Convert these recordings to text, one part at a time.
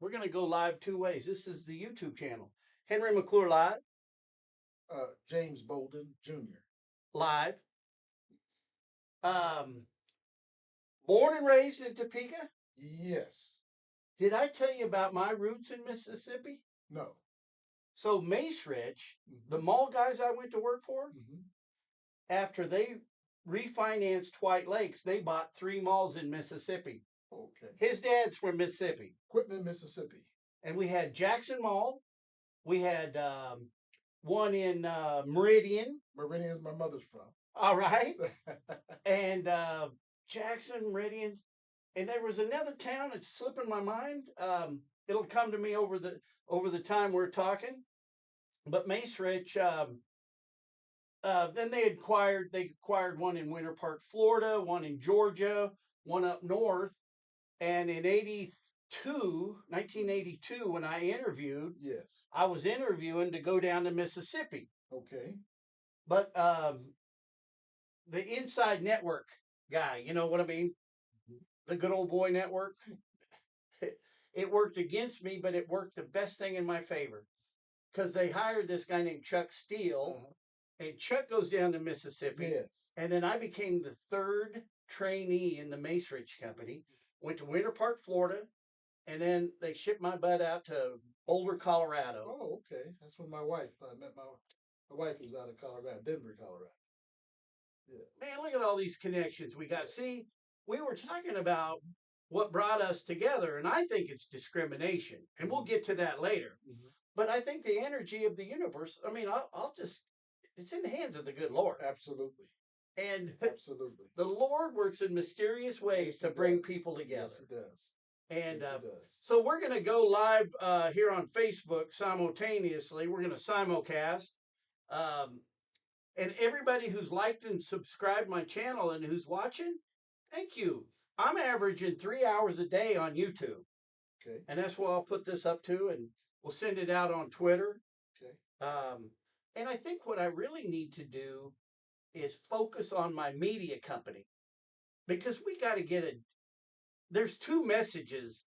We're going to go live two ways. This is the YouTube channel. Henry McClure Live. James Bolden Jr. Live. Born and raised in Topeka? Yes. Did I tell you about my roots in Mississippi? No. So Mace Ridge, the mall guys I went to work for, after they refinanced White Lakes, they bought 3 malls in Mississippi. Okay. His dad's from Mississippi. Quitman, Mississippi. And we had Jackson Mall. We had one in Meridian. Meridian is my mother's from. All right. And Jackson, Meridian. And there was another town, it's slipping my mind. It'll come to me over the time we're talking. But Mace Ridge, then they acquired one in Winter Park, Florida, one in Georgia, one up north. And in 1982, when I interviewed, yes, I was interviewing to go down to Mississippi. Okay. But the Inside Network guy, you know what I mean? The good old boy network. It worked against me, but it worked the best thing in my favor. Because they hired this guy named Chuck Steele. And Chuck goes down to Mississippi. Yes. And then I became the 3rd trainee in the Mace Ridge Company. Went to Winter Park, Florida. And then they shipped my butt out to Boulder, Colorado. Oh, okay. That's when my wife, I met my wife was out of Colorado, Denver, Colorado. Yeah. Man, look at all these connections we got. See, we were talking about what brought us together, and I think it's discrimination. And we'll get to that later. But I think the energy of the universe, I mean, I'll just, it's in the hands of the good Lord. Absolutely. And absolutely, the Lord works in mysterious ways to bring people together. Yes, he does. And yes, he does. So we're going to go live here on Facebook simultaneously. We're going to simulcast. And everybody who's liked and subscribed my channel and who's watching, thank you. I'm averaging 3 hours a day on YouTube. Okay. And that's what I'll put this up to, and we'll send it out on Twitter. Okay. And I think what I really need to do is focus on my media company, because we got to get there's 2 messages.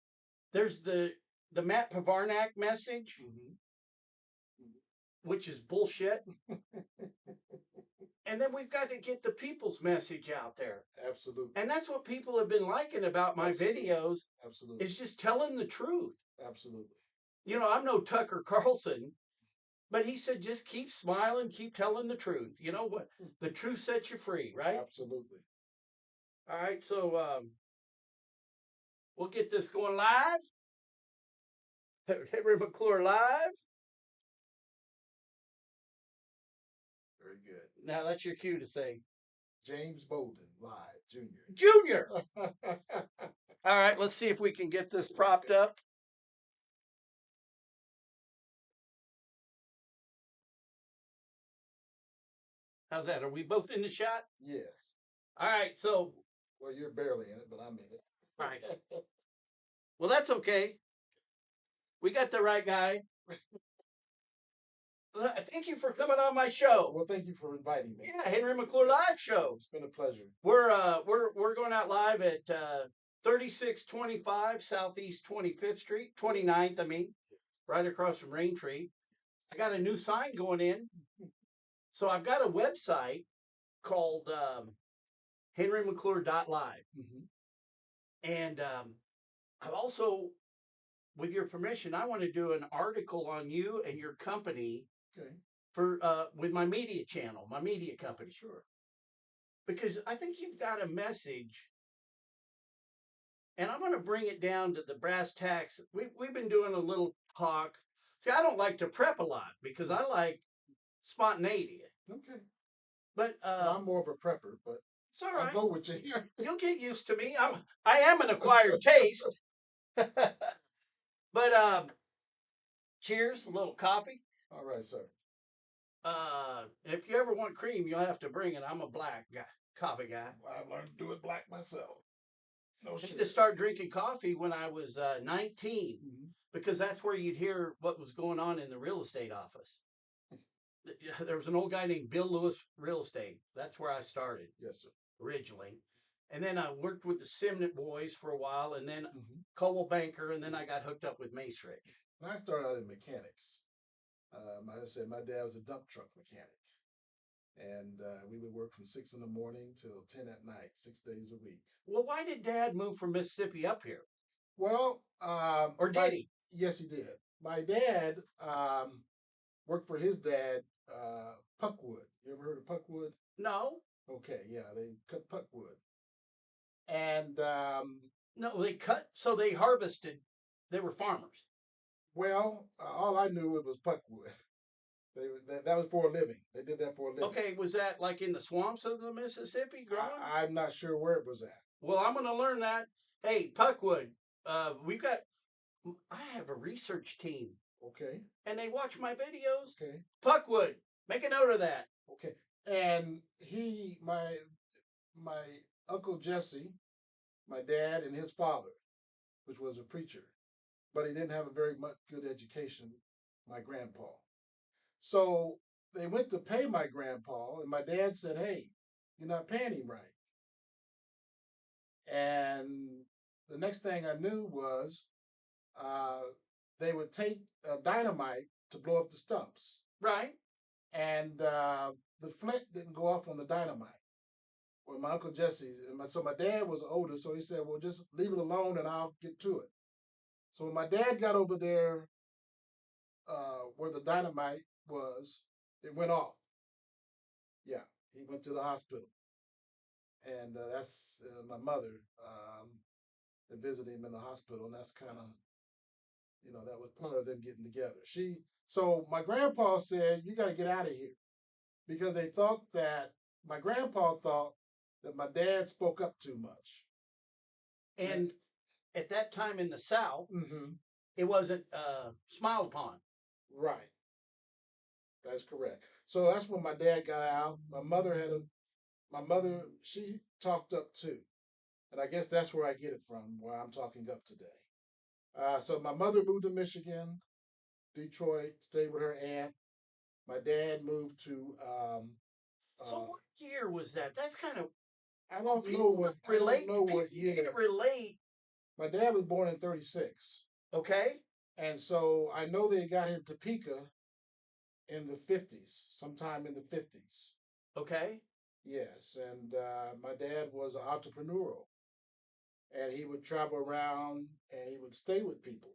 There's the Matt Pavarnak message, which is bullshit. And then we've got to get the people's message out there. Absolutely. And that's what people have been liking about my videos. Absolutely. Is just telling the truth. Absolutely. You know, I'm no Tucker Carlson, but he said just keep smiling, keep telling the truth. You know what? The truth sets you free, right? Absolutely. All right, so we'll get this going live. Henry McClure Live. Very good. Now that's your cue to say James Bolden Live, Jr. Junior. All right, let's see if we can get this propped up. How's that? Are we both in the shot? Yes. All right, so. Well, you're barely in it, but I'm in it. All right. Well, that's okay. We got the right guy. Thank you for coming on my show. Well, thank you for inviting me. Yeah, Henry McClure Live Show. It's been a pleasure. We're going out live at 3625 Southeast 25th Street, 29th, I mean, right across from Raintree. I got a new sign going in. So I've got a website called henrymcclure.live. And I've also, with your permission, I want to do an article on you and your company. Okay. For with my media channel, my media company. Sure. Because I think you've got a message, and I'm going to bring it down to the brass tacks. We've been doing a little talk. See, I don't like to prep a lot because I like spontaneity. Okay. But well, I'm more of a prepper, but it's all right. I'll go with you here. You'll get used to me. I am an acquired taste. But cheers, a little coffee. All right, sir. If you ever want cream, you'll have to bring it. I'm a black guy, coffee guy. Well, I learned to do it black myself. No shit. I had to start drinking coffee when I was 19, because that's where you'd hear what was going on in the real estate office. There was an old guy named Bill Lewis Real Estate. That's where I started. Yes, sir. Originally. and then I worked with the Simnett boys for a while, and then Mm-hmm. Coldwell Banker, and then I got hooked up with Mace Rich. When I started out in mechanics, like I said, my dad was a dump truck mechanic, and we would work from 6 in the morning till 10 at night, 6 days a week. Well, why did Dad move from Mississippi up here, Well, or did he? yes, he did. My dad worked for his dad, Puckwood. You ever heard of Puckwood? No, Okay, yeah, they cut Puckwood, and no, they cut, so they harvested. They were farmers. well, all I knew it was Puckwood. That was for a living. They did that for a living. Okay, was that like in the swamps of the Mississippi growing? I'm not sure where it was at. Well, I'm going to learn that. Hey, Puckwood, we've got. I have a research team, Okay, and they watch my videos. okay, Puckwood, make a note of that. okay. And my uncle Jesse, my dad and his father, which was a preacher, but he didn't have a very much good education, my grandpa. So they went to pay my grandpa, and my dad said, "Hey, you're not paying him right." And the next thing I knew was uh, they would take dynamite to blow up the stumps, Right. and the flint didn't go off on the dynamite. Well, my uncle Jesse, so my dad was older, so he said, "Well, just leave it alone, and I'll get to it." So when my dad got over there where the dynamite was, it went off. Yeah, he went to the hospital, and that's my mother that visited him in the hospital, and that's kind of that was part of them getting together. So my grandpa said, "You got to get out of here," because they thought that my grandpa thought that my dad spoke up too much. And at that time in the South, Mm-hmm. it wasn't smiled upon. Right, that's correct. So that's when my dad got out. My mother, she talked up too, and I guess that's where I get it from, where I'm talking up today. So my mother moved to Michigan, Detroit, stayed with her aunt. My dad moved to So what year was that? That's kind of I don't know People what year. can't relate. My dad was born in 36. Okay. And so I know they got him to Topeka in the 50s, sometime in the 50s. Okay. Yes, and my dad was entrepreneurial, and he would travel around and he would stay with people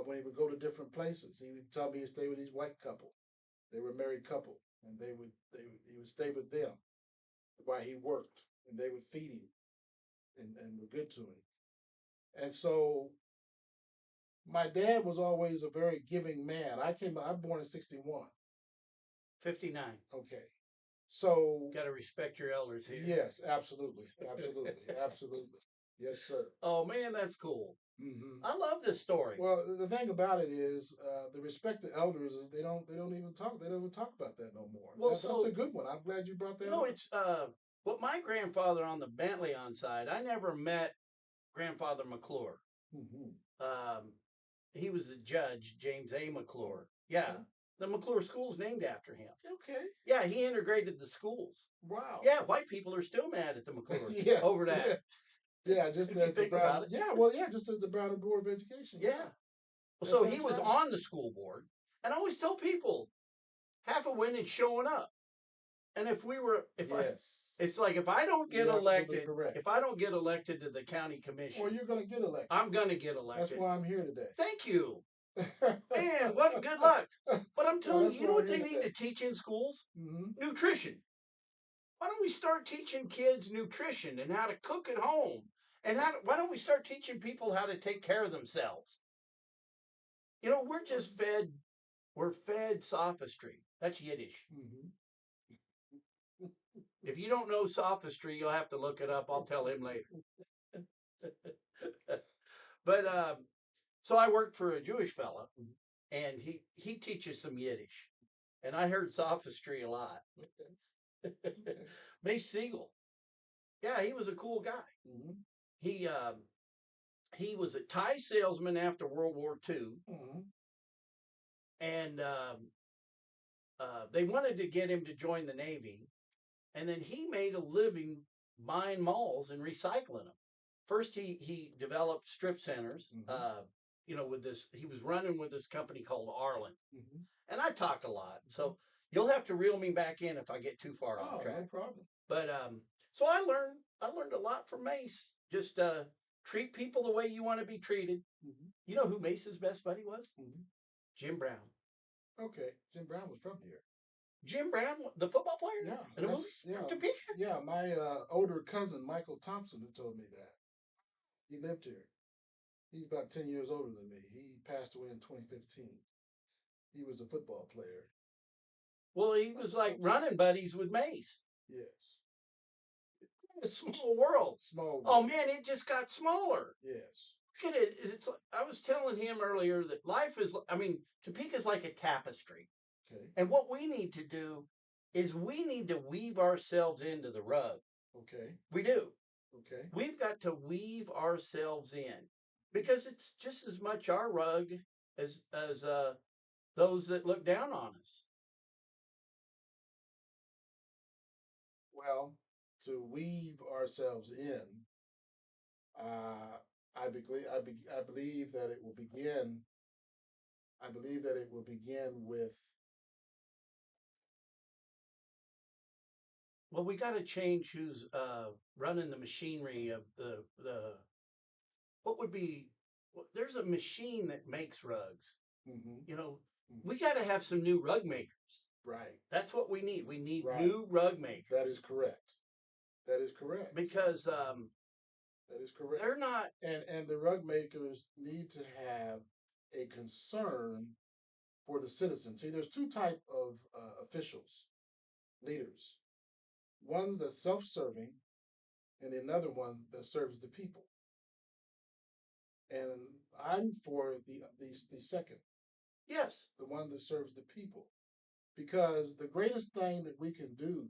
when he would go to different places. He would tell me he'd stay with these white couple. They were a married couple, and he would stay with them while he worked, and they would feed him and were good to him. And so my dad was always a very giving man. I'm born in 61. 59. Okay. So Got to respect your elders here. yes, absolutely, absolutely, absolutely. Yes, sir. Oh man, that's cool. Mm-hmm. I love this story. Well, the thing about it is, the respect to elders is they don't even talk about that no more. Well, That's a good one. I'm glad you brought that no, up. it's what my grandfather on the Bentley on side. I never met grandfather McClure. Mm-hmm. Um, he was a judge, James A. McClure. Yeah, Okay. the McClure School's named after him. Okay. Yeah, he integrated the schools. Wow. Yeah, white people are still mad at the McClures Yes. over that. Yeah. Yeah. Just If you as the think Brown. about it. Yeah. Well. Yeah. Just as the Brown and Board of Education. Yeah. That's So he was right. on the school board, and I always tell people, half a win is showing up. And Yes. it's like if I don't get You're absolutely elected, correct. if I don't get elected to the county commission, Well, you're going to get elected. I'm going to get elected. That's why I'm here today. Thank you. Man, what good luck. But I'm telling you, you know what they need to teach in schools? Mm-hmm. Nutrition. Why don't we start teaching kids nutrition and how to cook at home? And why don't we start teaching people how to take care of themselves? You know, we're fed sophistry. That's Yiddish. Mm-hmm. If you don't know sophistry, you'll have to look it up. I'll tell him later. But so I worked for a Jewish fella, and he teaches some Yiddish, and I heard sophistry a lot. Mace Siegel, yeah, he was a cool guy. Mm-hmm. He was a tie salesman after World War II, Mm-hmm. and they wanted to get him to join the Navy, and then he made a living buying malls and recycling them. First, he developed strip centers. With this, he was running with this company called Arlen, and I talk a lot, so you'll have to reel me back in if I get too far off track. No problem. But so I learned a lot from Mace. Just treat people the way you want to be treated. You know who Mace's best buddy was? Jim Brown. Okay, Jim Brown was from here. Jim Brown, the football player? Yeah. In the movies? Yeah. From Topeka? Yeah, my older cousin, Michael Thompson, who told me that. He lived here. He's about 10 years older than me. He passed away in 2015. He was a football player. Well, he was like running buddies with Mace. Yes. A small world. Small world. Oh, man, it just got smaller. Yes. Look at it. It's like, I was telling him earlier that life is, Topeka's like a tapestry. Okay. And what we need to do is we need to weave ourselves into the rug. Okay. We do. Okay. We've got to weave ourselves in because it's just as much our rug as those that look down on us. Well, to weave ourselves in, I believe that it will begin. I believe that it will begin with. Well, we got to change who's running the machinery of the. What would be? There's a machine that makes rugs. We got to have some new rug makers. Right. That's what we need. We need new rug makers. That is correct. That is correct. Because that is correct. They're not. And the rug makers need to have a concern for the citizens. See, there's two type of officials, leaders. One that's self-serving, and another one that serves the people. And I'm for the second. Yes. The one that serves the people, because the greatest thing that we can do,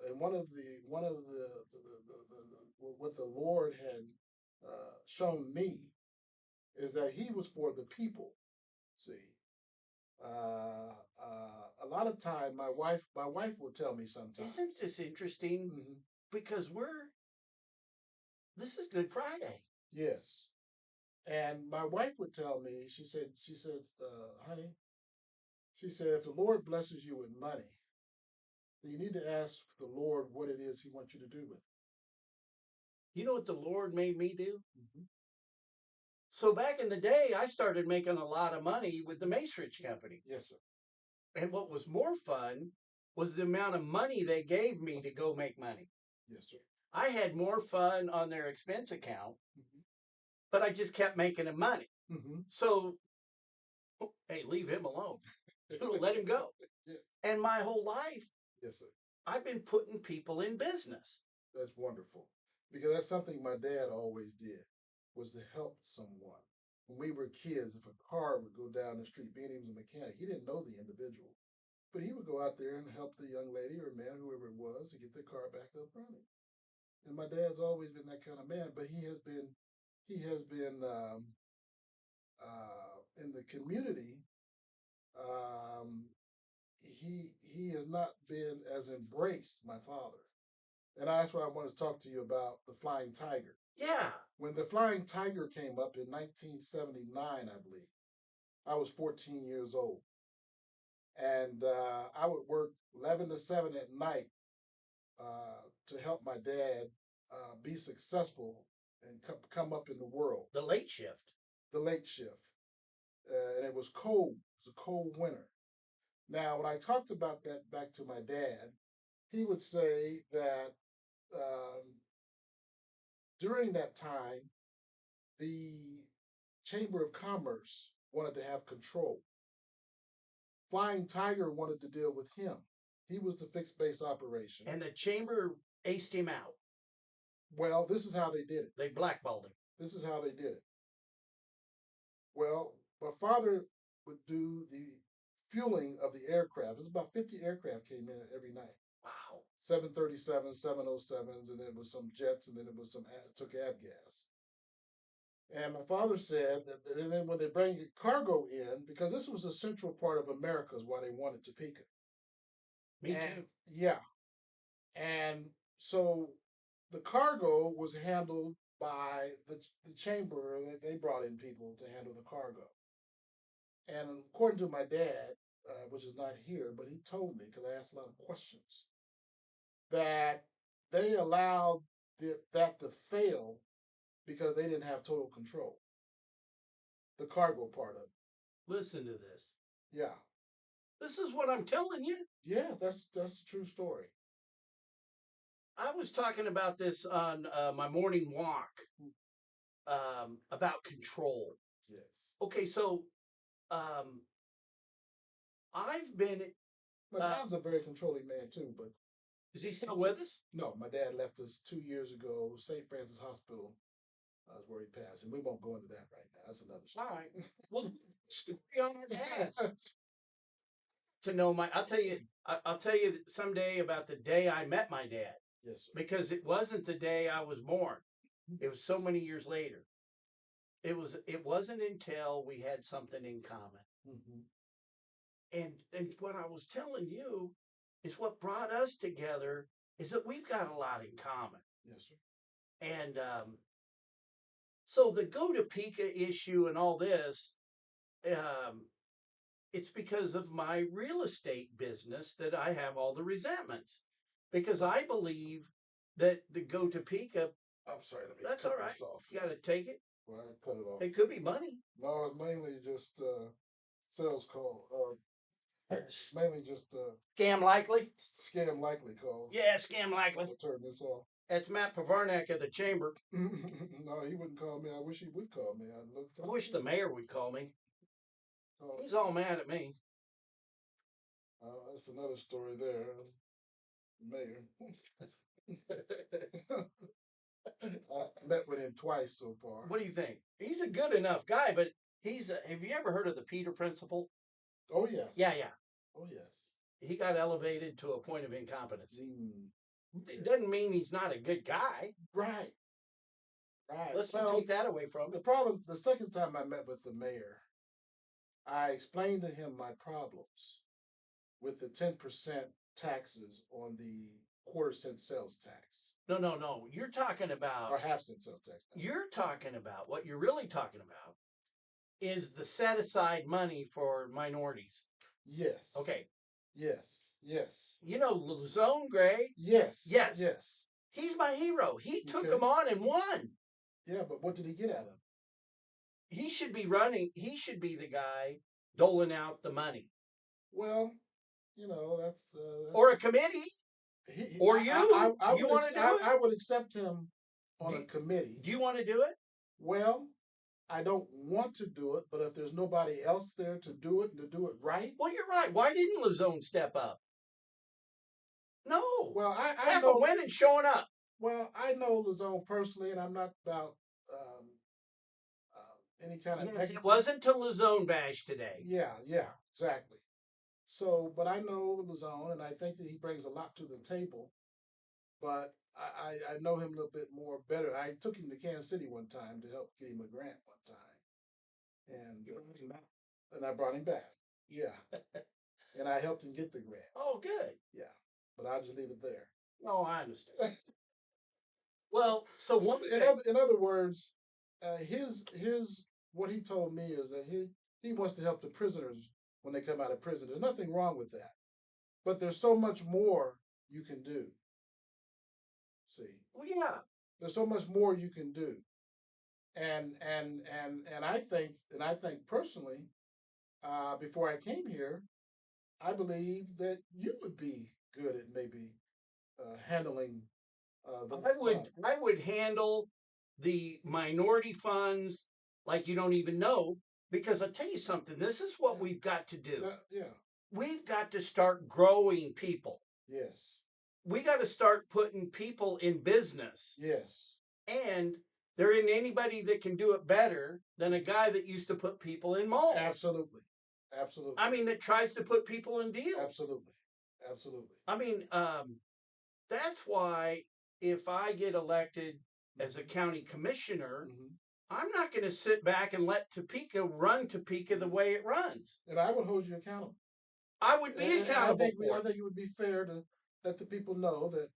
and one of the what the Lord had shown me is that He was for the people. See, a lot of time, my wife will tell me sometimes. Isn't this interesting? Because this is Good Friday. Yes, and my wife would tell me. She said, honey, she said, if the Lord blesses you with money, then you need to ask the Lord what it is He wants you to do with it. You know what the Lord made me do? So back in the day, I started making a lot of money with the Macerich Company. Yes, sir. And what was more fun was the amount of money they gave me to go make money. Yes, sir. I had more fun on their expense account, but I just kept making them money. So, hey, leave him alone. Let him go. Yeah. And my whole life, yes, sir, I've been putting people in business. That's wonderful. Because that's something my dad always did, was to help someone. When we were kids, if a car would go down the street, being he was a mechanic, he didn't know the individual. But he would go out there and help the young lady or man, whoever it was, to get the car back up running. And my dad's always been that kind of man, but he has been in the community. He has not been as embraced, my father. And that's why I want to talk to you about the Flying Tiger. Yeah. When the Flying Tiger came up in 1979, I believe, I was 14 years old. And I would work 11 to 7 at night to help my dad be successful and come up in the world. The late shift. The late shift. And it was cold. It was a cold winter. Now, when I talked about that back to my dad, he would say that during that time, the Chamber of Commerce wanted to have control. Flying Tiger wanted to deal with him. He was the fixed base operation. And the Chamber aced him out. Well, this is how they did it. They blackballed him. This is how they did it. Well, my father would do the fueling of the aircraft. There's about 50 aircraft came in every night. Wow. 737s, 707s, and then it was some jets, and then it was some took avgas. And my father said that, and then when they bring cargo in, because this was a central part of America, is why they wanted Topeka. Me too. Yeah. And So the cargo was handled by the chamber that they brought in people to handle the cargo. And according to my dad, which is not here, but he told me because I asked a lot of questions that they allowed that to fail because they didn't have total control. The cargo part of it. Listen to this. Yeah. This is what I'm telling you. Yeah, that's a true story. I was talking about this on my morning walk about control. Yes. Okay, so um, I've been. My dad's a very controlling man too, but Is he still with us? no, my dad left us 2 years ago. St. Francis Hospital is where he passed, and we won't go into that right now. That's another story. All right. Well, story on our dad. To know my, I'll tell you someday about the day I met my dad. Yes, sir. Because it wasn't the day I was born. It was so many years later. It wasn't until we had something in common. Mm-hmm. And what I was telling you is what brought us together is that we've got a lot in common. Yes, sir. And so the go to Pika issue and all this, um, it's because of my real estate business that I have all the resentments. Because I believe that the go to Pika, I'm sorry, let me that's cut all right. this off. You got to take it. Well, I cut it off. It could be money. No, it's mainly just sales call. Mainly just Scam likely. scam likely calls. Yeah, scam likely. I'll turn this off. That's Matt Pavarnak of the chamber. No, he wouldn't call me. I wish he would call me. I wish the mayor would call me. Oh, He's all mad at me. that's another story there. Mayor. I met with him twice so far. What do you think? He's a good enough guy, but have you ever heard of the Peter principle? Oh, yes. Yeah, yeah. Oh, yes. He got elevated to a point of incompetence. Okay. It doesn't mean he's not a good guy. Right. Right. Let's not take that away from him. The problem, the second time I met with the mayor, I explained to him my problems with the 10% taxes on the quarter-cent sales tax. No. You're talking about, or half-cent sales tax. You're talking about, what you're really talking about is the set aside money for minorities. Yes. Okay. Yes. Yes. You know Luzone Gray? Yes. Yes. Yes. He's my hero. He took Okay. him on and won. Yeah, but what did he get out of him? He should be running. He should be the guy doling out the money. Well, that's or a committee. Or you. I you want to do it? I would accept him on a committee. Do you want to do it? Well, I don't want to do it, but if there's nobody else there to do it and to do it right. Well, you're right. Why didn't Luzone step up? No. Well, I Half know of winning showing up. Well, I know Luzone personally, and I'm not about any kind of. Yes, it wasn't to Luzone bash today. Yeah, exactly. So, but I know Luzone, and I think that he brings a lot to the table. But I know him a little bit more better. I took him to Kansas City one time to help get him a grant one time, and You brought him back. And I brought him back. Yeah, and I helped him get the grant. Oh, good. Yeah, but I'll just leave it there. No, I understand. Well, so in other words, his what he told me is that he wants to help the prisoners when they come out of prison. There's nothing wrong with that, but there's so much more you can do. See? Well, yeah. There's so much more you can do, and I think personally, before I came here, I believe that you would be good at maybe handling. I would handle the minority funds like you don't even know, because I'll tell you something. This is what we've got to do. Yeah. We've got to start growing people. Yes. We got to start putting people in business. Yes. And there isn't anybody that can do it better than a guy that used to put people in malls. Absolutely. I mean, that tries to put people in deals. Absolutely. I mean, that's why if I get elected as a county commissioner, I'm not going to sit back and let Topeka run Topeka the way it runs. And I would hold you accountable. I would be accountable. I think it would be fair to let the people know that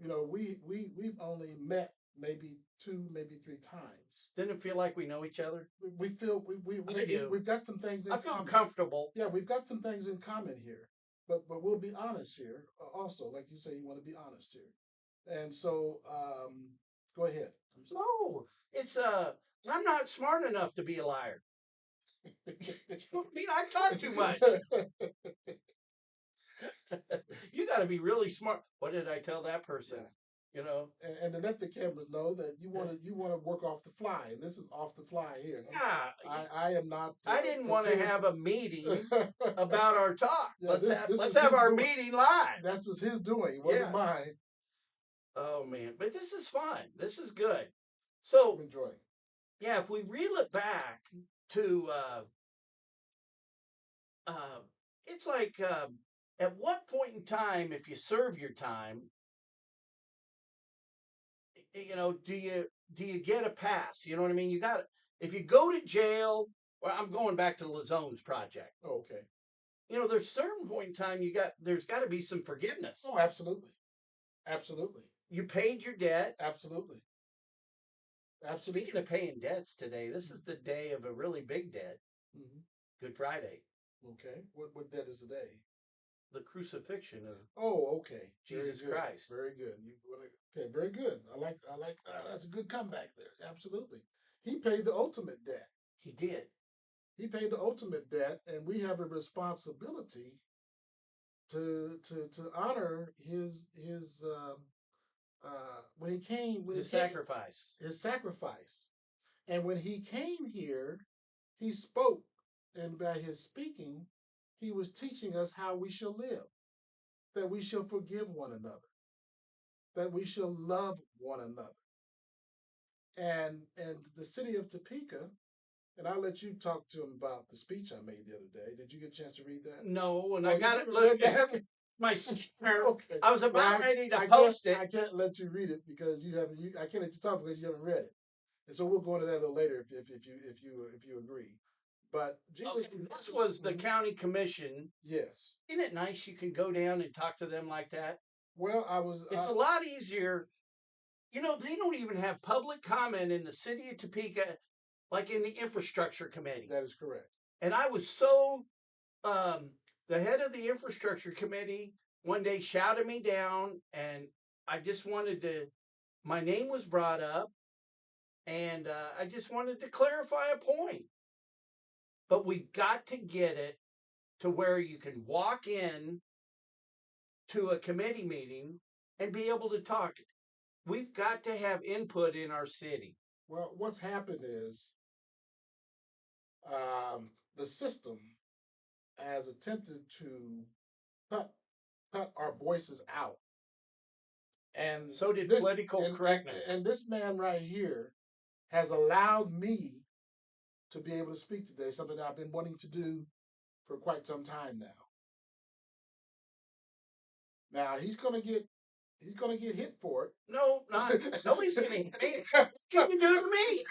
we've only met maybe two, maybe three times. Didn't it feel like we know each other? We feel I do. we've got some things I in feel common. comfortable. Yeah, we've got some things in common here. But we'll be honest here. Also, like you say, you want to be honest here. And so, go ahead. No, it's I'm not smart enough to be a liar. I mean, I talk too much. You got to be really smart. What did I tell that person? Yeah. You know. And to let the cameras know that you want to work off the fly, and this is off the fly here. Yeah, I am not. I didn't want to have a meeting about our talk. Yeah, this let's was have his our doing. meeting live. That was his doing. It wasn't Yeah. mine. Oh man, but this is fun. This is good. So I'm enjoying. yeah, if we reel it back to it's like at what point in time, if you serve your time, do you get a pass? You know what I mean? You got if you go to jail. Well, I'm going back to Lazone's project. Oh, okay. There's a certain point in time there's got to be some forgiveness. Oh, absolutely, absolutely. You paid your debt. Absolutely. Absolutely. Speaking of paying debts today, this is the day of a really big debt. Mm-hmm. Good Friday. Okay. What debt is today? The crucifixion of Okay. Jesus Christ. Very good. Okay, very good. I like that's a good comeback there. Absolutely. He paid the ultimate debt. He did. He paid the ultimate debt, and we have a responsibility to honor his when he came sacrifice. His sacrifice. And when he came here, he spoke, and by his speaking, he was teaching us how we shall live, that we shall forgive one another, that we shall love one another. And the city of Topeka, and I'll let you talk to him about the speech I made the other day. Did you get a chance to read that? No, and Oh, I you got it. didn't Look, read that? my scanner. Okay. I was Well, about ready to post it. I can't let you read it because you haven't. I can't let you talk because you haven't read it. And so we'll go into that a little later if you agree. But Jesus, Okay, this was the county commission. Yes. Isn't it nice you can go down and talk to them like that? Well, I was. It's a lot easier. They don't even have public comment in the city of Topeka, like in the infrastructure committee. That is correct. And I was so the head of the infrastructure committee one day shouted me down, and I just wanted to. My name was brought up, and I just wanted to clarify a point. But we've got to get it to where you can walk in to a committee meeting and be able to talk. We've got to have input in our city. Well, what's happened is the system has attempted to cut our voices out, and so did political correctness. And this man right here has allowed me to be able to speak today, something that I've been wanting to do for quite some time now. Now he's gonna get hit for it. No, not nobody's gonna hit me. What can you do to me?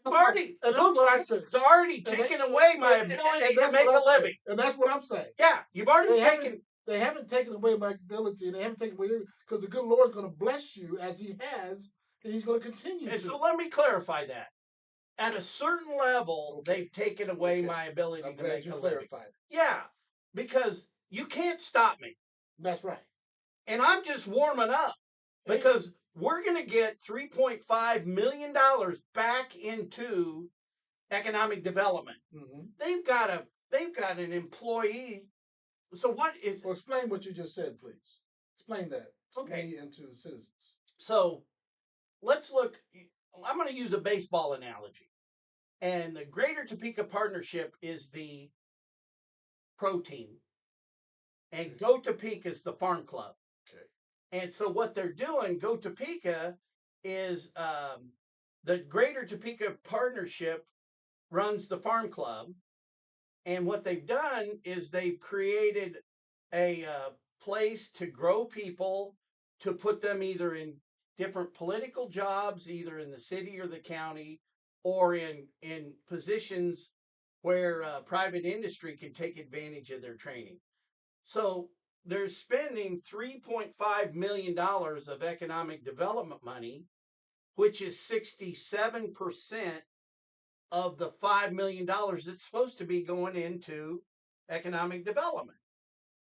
I've already, and that's what I said. It's already taken away my ability to make a living. And that's what I'm saying. Yeah, you've already taken. They haven't taken away my ability, and they haven't taken away because the good Lord's going to bless you as He has, and He's going to continue. And so let me clarify that. At a certain level, they've taken away my ability to make a living. Yeah, because you can't stop me. That's right. And I'm just warming up because we're going to get $3.5 million back into economic development. Mm-hmm. They've got an employee. So what is? Well, explain what you just said, please. Explain that to me and to the citizens. So let's look. I'm going to use a baseball analogy, and the Greater Topeka Partnership is the pro team, and Go Topeka is the farm club. Okay. And so what they're doing, Go Topeka, is the Greater Topeka Partnership runs the farm club, and what they've done is they've created a place to grow people, to put them either in different political jobs, either in the city or the county, or in positions where private industry can take advantage of their training. So they're spending $3.5 million of economic development money, which is 67% of the $5 million that's supposed to be going into economic development.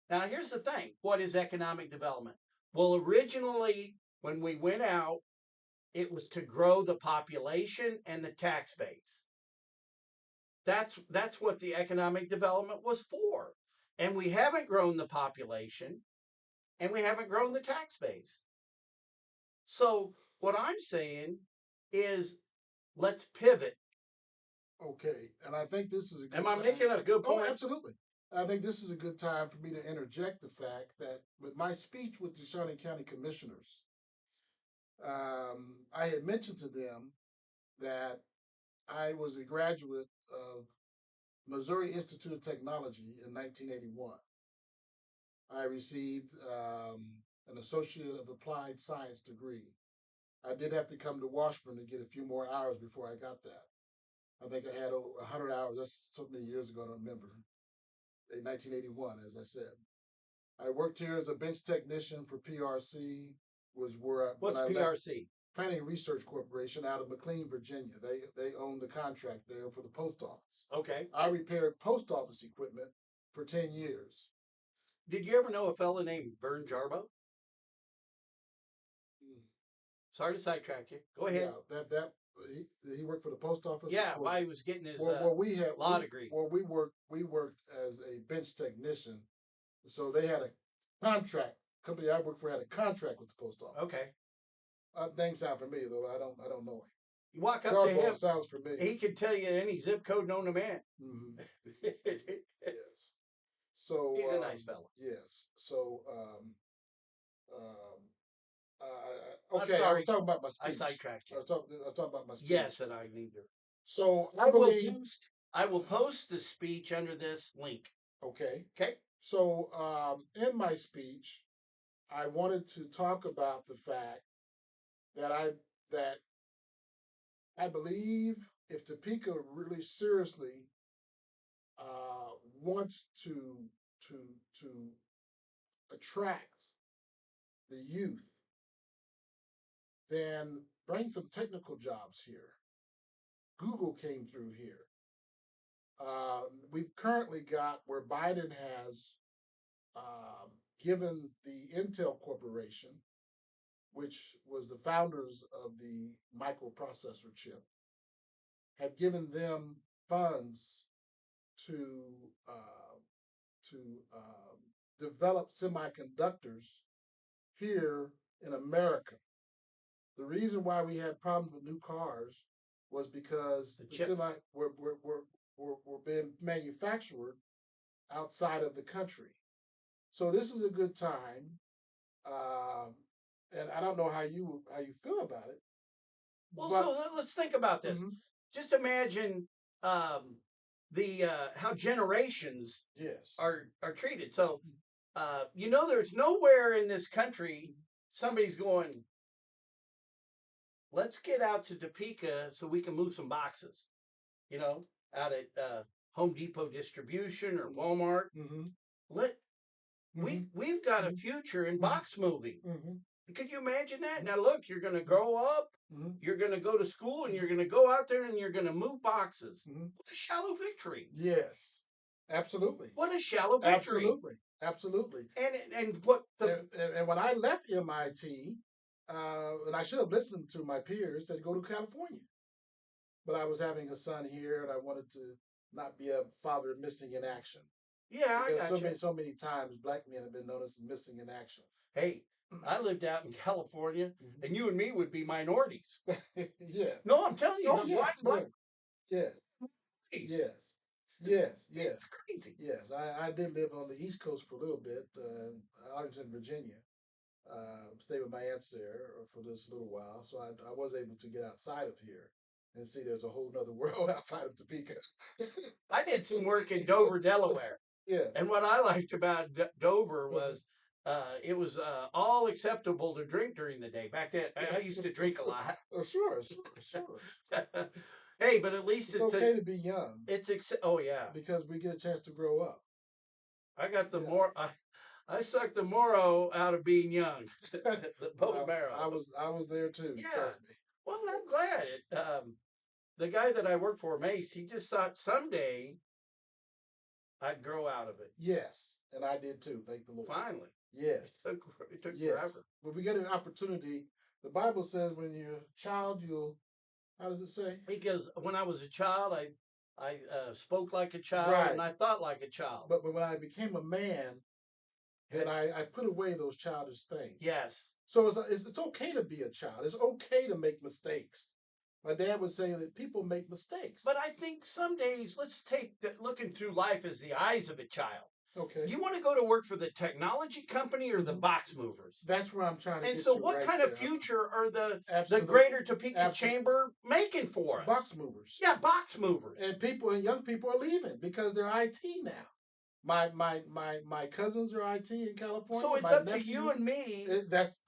Now, here's the thing: what is economic development? Well, originally, when we went out, it was to grow the population and the tax base. That's what the economic development was for. And we haven't grown the population and we haven't grown the tax base. So what I'm saying is let's pivot. Okay, and I think this is a good Am I time. making a good Oh, point? absolutely. I think this is a good time for me to interject the fact that with my speech with the Shawnee County Commissioners, I had mentioned to them that I was a graduate of Missouri Institute of Technology in 1981. I received an Associate of Applied Science degree. I did have to come to Washburn to get a few more hours before I got that. I think I had over 100 hours. That's so many years ago, I don't remember. In 1981, as I said. I worked here as a bench technician for PRC, was where What's when I left PRC? Planning Research Corporation out of McLean, Virginia. They own the contract there for the post office. Okay. I repaired post office equipment for 10 years. Did you ever know a fella named Vern Jarbo? Sorry to sidetrack you. Go ahead. Yeah, that he worked for the post office. Yeah, while he was getting his we had law degree. Well, we worked as a bench technician, so they had a contract. Company I worked for had a contract with the post office. Okay. Name sound familiar though. I don't know him. You walk up to Jarbo him. sounds familiar. He can tell you any zip code known to man. Mm-hmm. Yes. So he's a nice fellow. Yes. So okay. I'm sorry. I was talking about my speech. I sidetracked you. I was talking about my speech. Yes, and I need to. So I believe I will post the speech under this link. Okay. Okay. So in my speech, I wanted to talk about the fact that I believe if Topeka really seriously wants to to attract the youth, then bring some technical jobs here. Google came through here. We've currently got where Biden has given the Intel Corporation, which was the founders of the microprocessor chip, have given them funds to to develop semiconductors here in America. The reason why we had problems with new cars was because the semi were being manufactured outside of the country. So this is a good time, and I don't know how you feel about it. Well, so let's think about this. Mm-hmm. Just imagine the how generations are treated. So there's nowhere in this country somebody's going, let's get out to Topeka so we can move some boxes, out at Home Depot distribution or Walmart. We've got a future in box moving. Could you imagine that? Now look, you're going to grow up, you're going to go to school, and you're going to go out there and you're going to move boxes. What a shallow victory! Yes, absolutely. What a shallow victory! Absolutely. And what and when I left MIT, and I should have listened to my peers, said go to California, but I was having a son here, and I wanted to not be a father missing in action. Yeah, I got so many times black men have been known as missing in action. Hey, I lived out in California, and you and me would be minorities. Yeah. No, I'm telling you, black. Yeah. Yes. Yes. It's crazy. Yes, I did live on the East Coast for a little bit, Arlington, Virginia. Stayed with my aunts there for this little while, so I was able to get outside of here and see there's a whole other world outside of Topeka. I did some work in Dover, Delaware. Yeah. And what I liked about Dover was it was all acceptable to drink during the day. Back then, I used to drink a lot. Oh, sure. Hey, but at least it's okay to be young. Oh yeah, because we get a chance to grow up. I got I sucked the moro out of being young. The bone Well, marrow. I was there too. Yeah. Trust me. Well, I'm glad. The guy that I work for, Mace, he just thought someday I'd grow out of it. Yes, and I did too. Thank the Lord. Finally. Yes, It took yes. forever. But we get an opportunity. The Bible says when you're a child, you'll. How does it say? Because when I was a child, I spoke like a child Right. and I thought like a child. But when I became a man, then I put away those childish things. Yes. So it's okay to be a child. It's okay to make mistakes. My dad would say that people make mistakes. But I think some days, let's take looking through life as the eyes of a child. Okay. Do you want to go to work for the technology company or the box movers? That's where I'm trying to And get so, to what right kind there. of future are the Absolutely. Greater Topeka Absolutely. Chamber making for us? Box movers. Yeah, box movers. And young people are leaving because they're IT now. My cousins are IT in California. So it's my up nephew, to you and me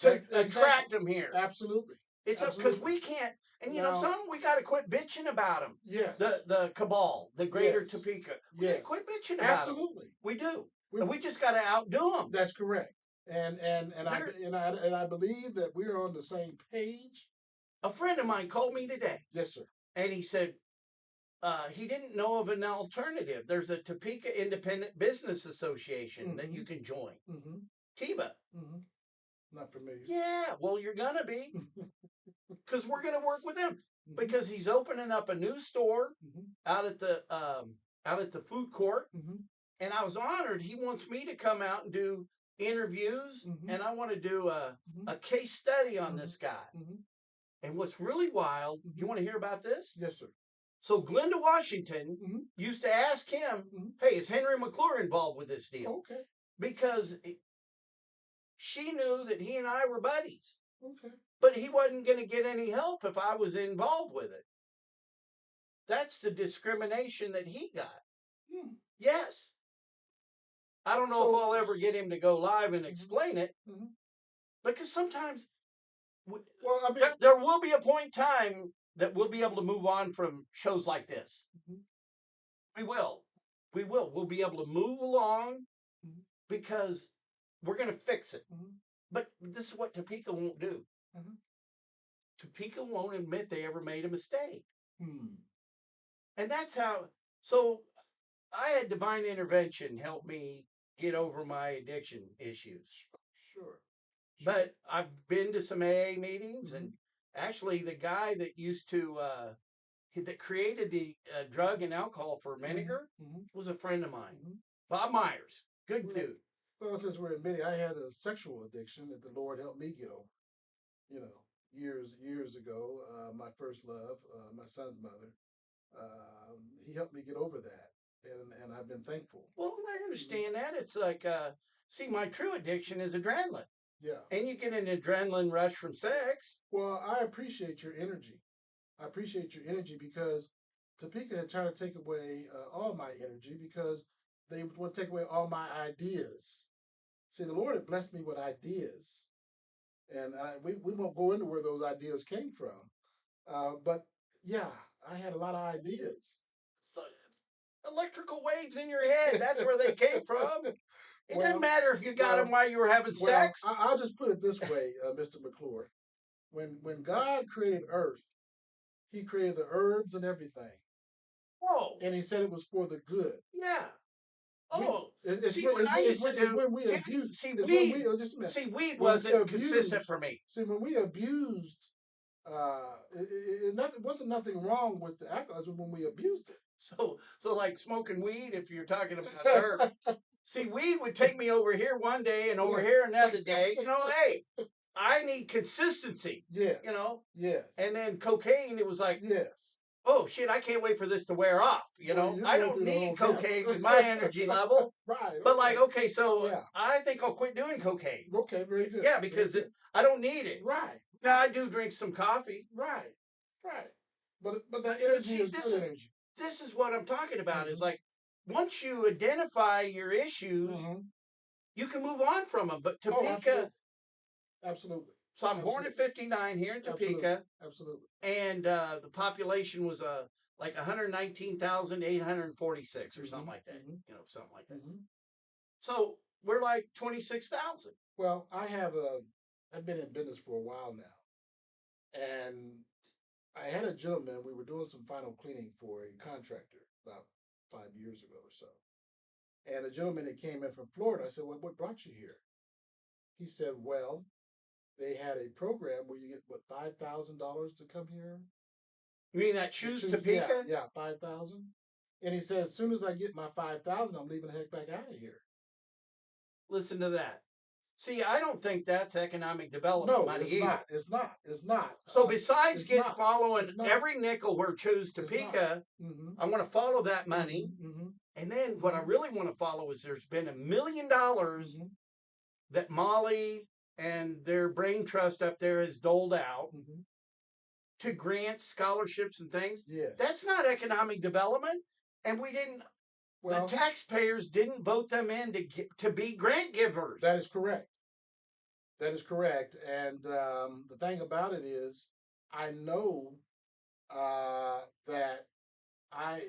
to attract them here. Absolutely. It's up because we can't. And you know, some we got to quit bitching about them. Yes. The cabal, the Greater Yes. Topeka. We got to quit bitching about Absolutely. them. We do. And we just got to outdo them. That's correct. And I believe that we're on the same page. A friend of mine called me today. Yes, sir. And he said he didn't know of an alternative. There's a Topeka Independent Business Association that you can join. TIBA. Not familiar. Yeah, well, you're gonna be, because we're gonna work with him. Because he's opening up a new store out at the food court, and I was honored. He wants me to come out and do interviews, and I want to do a case study on this guy. And what's really wild, you want to hear about this? Yes, sir. So Glenda Washington used to ask him, "Hey, is Henry McClure involved with this deal?" Okay. Because she knew that he and I were buddies. Okay. But he wasn't going to get any help if I was involved with it. That's the discrimination that he got. Yes. I don't know if I'll ever get him to go live and explain it, because sometimes there will be a point in time that we'll be able to move on from shows like this. We will. We'll be able to move along because we're going to fix it. But this is what Topeka won't do. Topeka won't admit they ever made a mistake. And that's how. So I had divine intervention help me get over my addiction issues. Sure. But I've been to some AA meetings, and actually the guy that used to that created the drug and alcohol for vinegar was a friend of mine. Bob Myers, good dude. Well, since we're admitting, I had a sexual addiction that the Lord helped me get over. You know, years ago, my first love, my son's mother, he helped me get over that, and I've been thankful. Well, I understand that. It's like, see, my true addiction is adrenaline. Yeah. And you get an adrenaline rush from sex. Well, I appreciate your energy. I appreciate your energy because Topeka had tried to take away all my energy because they want to take away all my ideas. See, the Lord had blessed me with ideas. And we won't go into where those ideas came from. But yeah, I had a lot of ideas. So, electrical waves in your head, that's where they came from. It doesn't matter if you got them while you were having sex. I'll just put it this way, Mr. McClure. When God created Earth, He created the herbs and everything. Oh. And He said it was for the good. Yeah. Oh, weed wasn't consistent for me. See, when we abused, it wasn't nothing wrong with the alcohol. When we abused it. So like smoking weed, if you're talking about herb. See, weed would take me over here one day and over here another day. You know, hey, I need consistency. Yes. You know. Yes. And then cocaine, it was like, yes. Oh shit, I can't wait for this to wear off. You know, I don't need cocaine with my energy level. Right. But like, okay, so I think I'll quit doing cocaine. Okay, very good. Yeah, because I don't need it. Right. Now I do drink some coffee. Right. Right. But that energy is good energy. This is what I'm talking about. Is like once you identify your issues, you can move on from them. But Topeka, absolutely. So I'm born in '59 here in Topeka. Absolutely. And the population was like 119,846 or something like that. You know, something like that. So we're like 26,000. Well, I've been in business for a while now, and I had a gentleman. We were doing some final cleaning for a contractor about 5 years ago or so, and the gentleman that came in from Florida, I said, "Well, what brought you here?" He said, "Well, they had a program where you get what $5,000 to come here. You mean that choose Yeah, Topeka? yeah, 5,000." And he said, "As soon as I get my 5,000, I'm leaving the heck back out of here." Listen to that. See, I don't think that's economic development No, money it's either. not. It's not. It's not. So besides It's get not. following It's not. every nickel where choose It's not. Topeka, Mm-hmm. I want to follow that money. Mm-hmm. And then what I Mm-hmm. really want to follow is there's been $1 million Mm-hmm. that Molly and their brain trust up there has doled out Mm-hmm. to grants, scholarships, and things. Yes. That's not economic development. And we didn't, Well, the taxpayers didn't vote them in to be grant givers. that is correct. That is correct. And the thing about it is, I know that I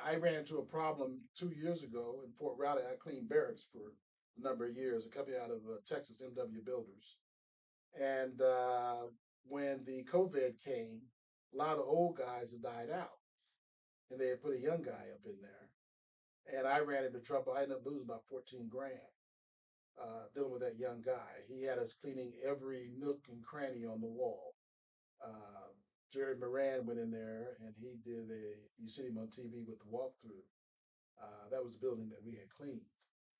I ran into a problem 2 years ago in Fort Riley. I cleaned barracks for a number of years, a company out of Texas, MW Builders. And when the COVID came, a lot of the old guys had died out, and they had put a young guy up in there. And I ran into trouble. I ended up losing about 14 grand dealing with that young guy. He had us cleaning every nook and cranny on the wall. Uh, Jerry Moran went in there and he did you see him on TV with the walkthrough. That was the building that we had cleaned.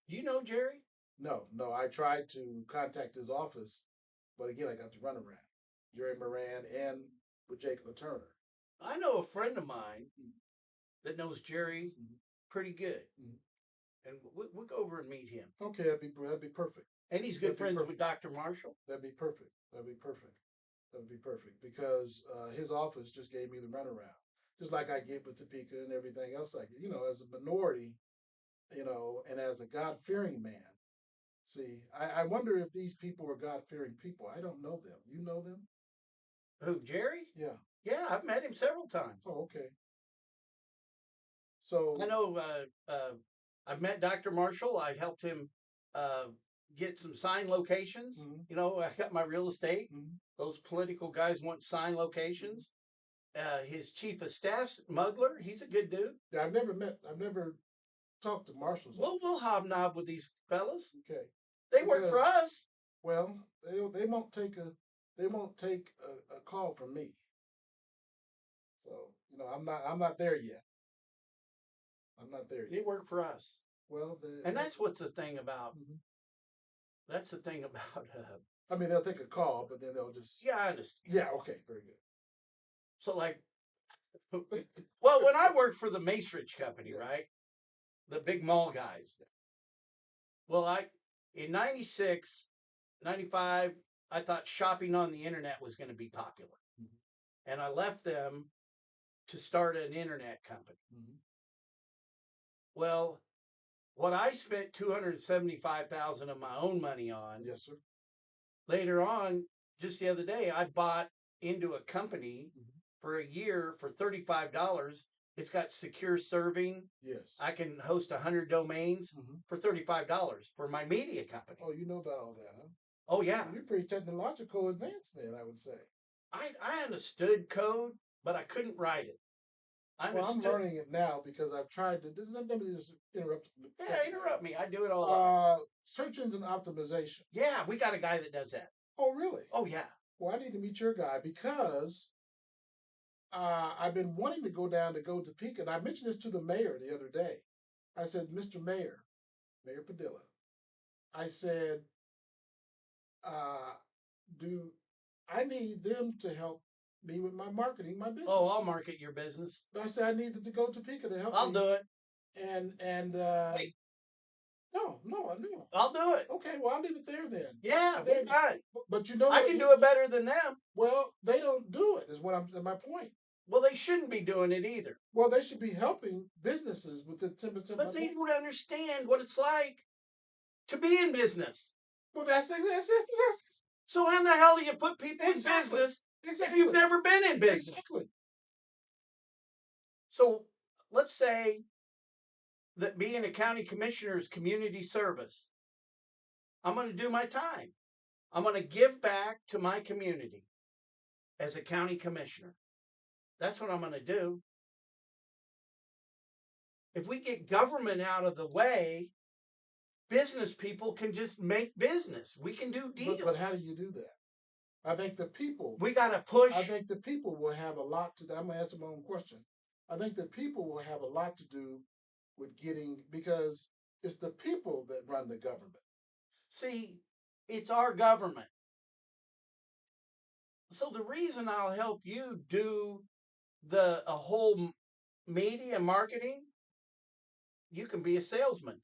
Do you know Jerry? No, no, I tried to contact his office, but again, I got to run around. Jerry Moran and with Jake LaTurner. I know a friend of mine Mm-hmm. that knows Jerry pretty good. Mm-hmm. And we'll go over and meet him. Okay, that'd be perfect. And he's good friends with Dr. Marshall. That'd be perfect. That'd be perfect. That'd be perfect because his office just gave me the runaround, just like I get with Topeka and everything else. Like as a minority, and as a God fearing man. See, I wonder if these people are God fearing people. I don't know them. You know them? Who, Jerry? Yeah. Yeah, I've met him several times. Oh, okay. So I know I've met Dr. Marshall. I helped him uh, get some sign locations. Mm-hmm. I got my real estate. Mm-hmm. Those political guys want sign locations. His chief of staff's McClure. He's a good dude. Yeah, I've never talked to Marshall's. We'll hobnob with these fellas. Okay. They work for us. Well, they won't take a call from me. So I'm not there yet. I'm not there They yet. work for us. Well, and that's what's the thing about. Mm-hmm. That's the thing about. I mean, they'll take a call, but then they'll just. Yeah, I understand. Yeah. Okay. Very good. So like, well, when I worked for the Macerich Company, Yeah. right, the big mall guys. Well, in 96, 95, I thought shopping on the internet was going to be popular, and I left them to start an internet company. Well, what I spent $275,000 of my own money on. Yes, sir. Later on, just the other day, I bought into a company for a year for $35. It's got secure serving. Yes. I can host 100 domains for $35 for my media company. Oh, you know about all that, huh? Oh, yeah. You're pretty technological advanced then, I would say. I understood code, but I couldn't write it. Well, I'm learning it now because I've tried to. Let me just interrupt. Yeah, interrupt me. I do it all the time. Search engine optimization. Yeah, we got a guy that does that. Oh, really? Oh, yeah. Well, I need to meet your guy because I've been wanting to go down to Topeka. And I mentioned this to the mayor the other day. I said, Mr. Mayor, Mayor Padilla, I said, do I need them to help me with my marketing, my business? Oh, I'll market your business. I said I needed to go to Topeka to help. I'll do it. And hey. No. I'll do it. Okay, well I'll leave it there then. Yeah, we're fine. But I can do it better than them. Well, they don't do it. Is my point. Well, they shouldn't be doing it either. Well, they should be helping businesses with the 10%. But they don't understand what it's like to be in business. Well, that's it. So how in the hell do you put people in business if you've never been in business? Exactly. So let's say that being a county commissioner is community service. I'm going to do my time. I'm going to give back to my community as a county commissioner. That's what I'm going to do. If we get government out of the way, business people can just make business. We can do deals. But how do you do that? I think the people. We got to push. I think the people will have a lot to. I'm gonna answer my own question. I think the people will have a lot to do with getting, because it's the people that run the government. See, it's our government. So the reason I'll help you do a whole media marketing, you can be a salesman.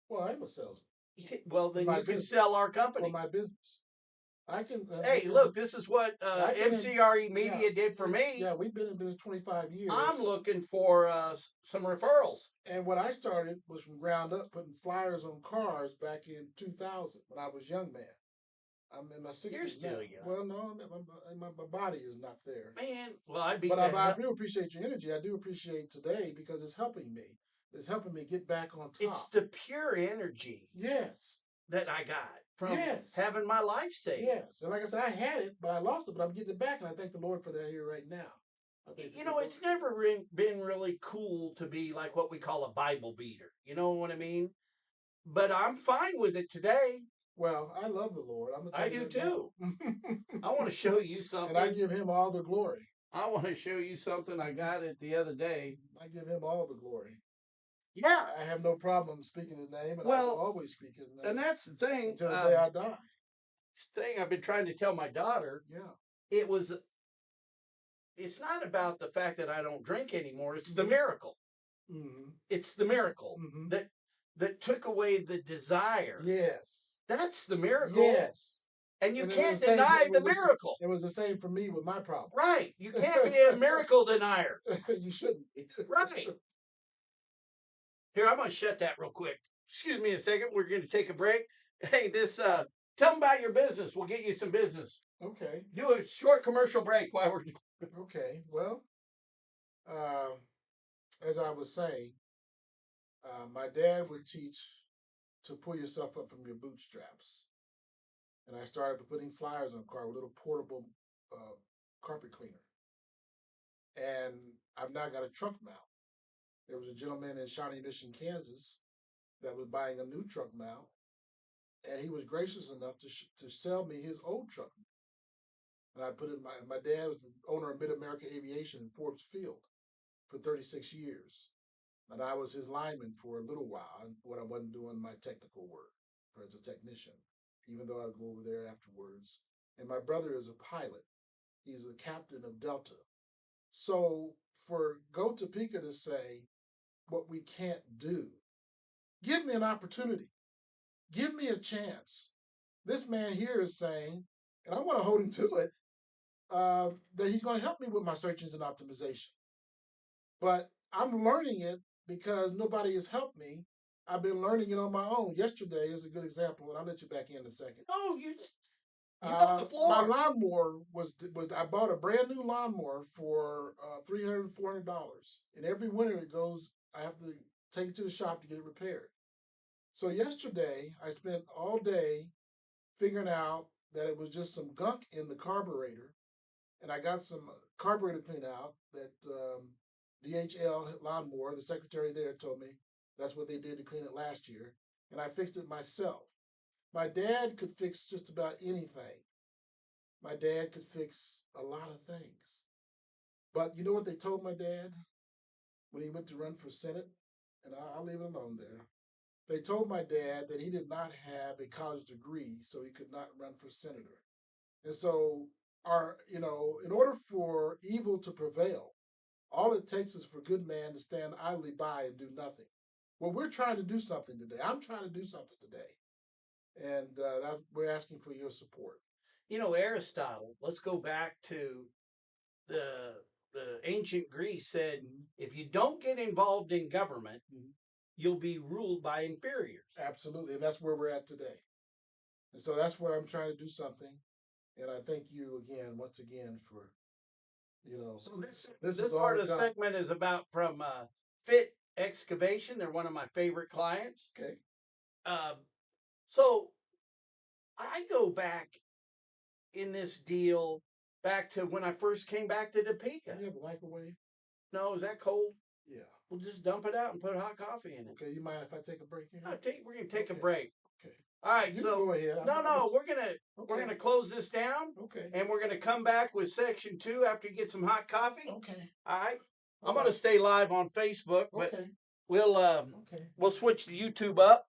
Well, I'm a salesman. Well, then you can sell our company. For my business. I can. Hey, look, this is what MCRE Media did for me. Yeah, we've been in business 25 years. I'm looking for some referrals. And what I started was from ground up, putting flyers on cars back in 2000 when I was a young man. I'm in my 60s. You're still now. young. Well, no, my body is not there. Man, well, I do appreciate your energy. I do appreciate today because it's helping me. It's helping me get back on top. It's the pure energy. Yes. That I got from having my life saved. Yes. And like I said, I had it, but I lost it, but I'm getting it back, and I thank the Lord for that here right now. It's never been really cool to be like what we call a Bible beater. You know what I mean? But I'm fine with it today. Well, I love the Lord. I do too. I want to show you something. And I give him all the glory. I want to show you something. I got it the other day. I give him all the glory. Yeah. I have no problem speaking his name, and I will always speak his name. And that's the thing. Until the day I die. It's the thing I've been trying to tell my daughter. Yeah. It's not about the fact that I don't drink anymore. It's the miracle. Mm-hmm. It's the miracle that took away the desire. Yes. That's the miracle. Yes. And you can't deny the miracle. It was the same for me with my problem. Right. You can't be a miracle denier. You shouldn't be. Right. Here, I'm going to shut that real quick. Excuse me a second. We're going to take a break. Hey, tell them about your business. We'll get you some business. Okay. Do a short commercial break while we're. Okay. Well, as I was saying, my dad would teach to pull yourself up from your bootstraps. And I started putting flyers on the car with a little portable carpet cleaner. And I've now got a truck mount. There was a gentleman in Shawnee Mission, Kansas, that was buying a new truck mount, and he was gracious enough to sell me his old truck. And I put it. My dad was the owner of Mid America Aviation in Forbes Field for 36 years, and I was his lineman for a little while when I wasn't doing my technical work as a technician, even though I'd go over there afterwards. And my brother is a pilot. He's a captain of Delta. So for Go Topeka to say what we can't do, give me an opportunity. Give me a chance. This man here is saying, and I want to hold him to it, that he's going to help me with my search engine optimization. But I'm learning it because nobody has helped me. I've been learning it on my own. Yesterday is a good example, and I'll let you back in a second. Oh, you got the floor. My lawnmower was I bought a brand new lawnmower for $300, $400, and every winter it goes. I have to take it to the shop to get it repaired. So yesterday I spent all day figuring out that it was just some gunk in the carburetor, and I got some carburetor clean out that DHL lawnmower. The secretary there told me that's what they did to clean it last year, and I fixed it myself. My dad could fix just about anything. My dad could fix a lot of things. But you know what they told my dad when he went to run for Senate? And I'll leave it alone there. They told my dad that he did not have a college degree, so he could not run for senator. And so, in order for evil to prevail, all it takes is for good man to stand idly by and do nothing. Well, we're trying to do something today. I'm trying to do something today. And we're asking for your support. Aristotle, let's go back to the ancient Greece said, if you don't get involved in government, you'll be ruled by inferiors. Absolutely. And that's where we're at today. And so that's where I'm trying to do something. And I thank you once again for, So this part of the segment is about from fit Excavation. They're one of my favorite clients. Okay. So I go back in this deal back to when I first came back to Topeka. You have a microwave? No, is that cold? Yeah. We'll just dump it out and put hot coffee in it. Okay. You mind if I take a break here? We're gonna take a Okay. break. Okay. All right. You So go ahead. no, we're gonna Okay. close this down, Okay. and we're gonna come back with section 2 after you get some hot coffee. Okay. All right. All I'm gonna right. stay live on Facebook, but Okay. we'll Okay. switch the YouTube up.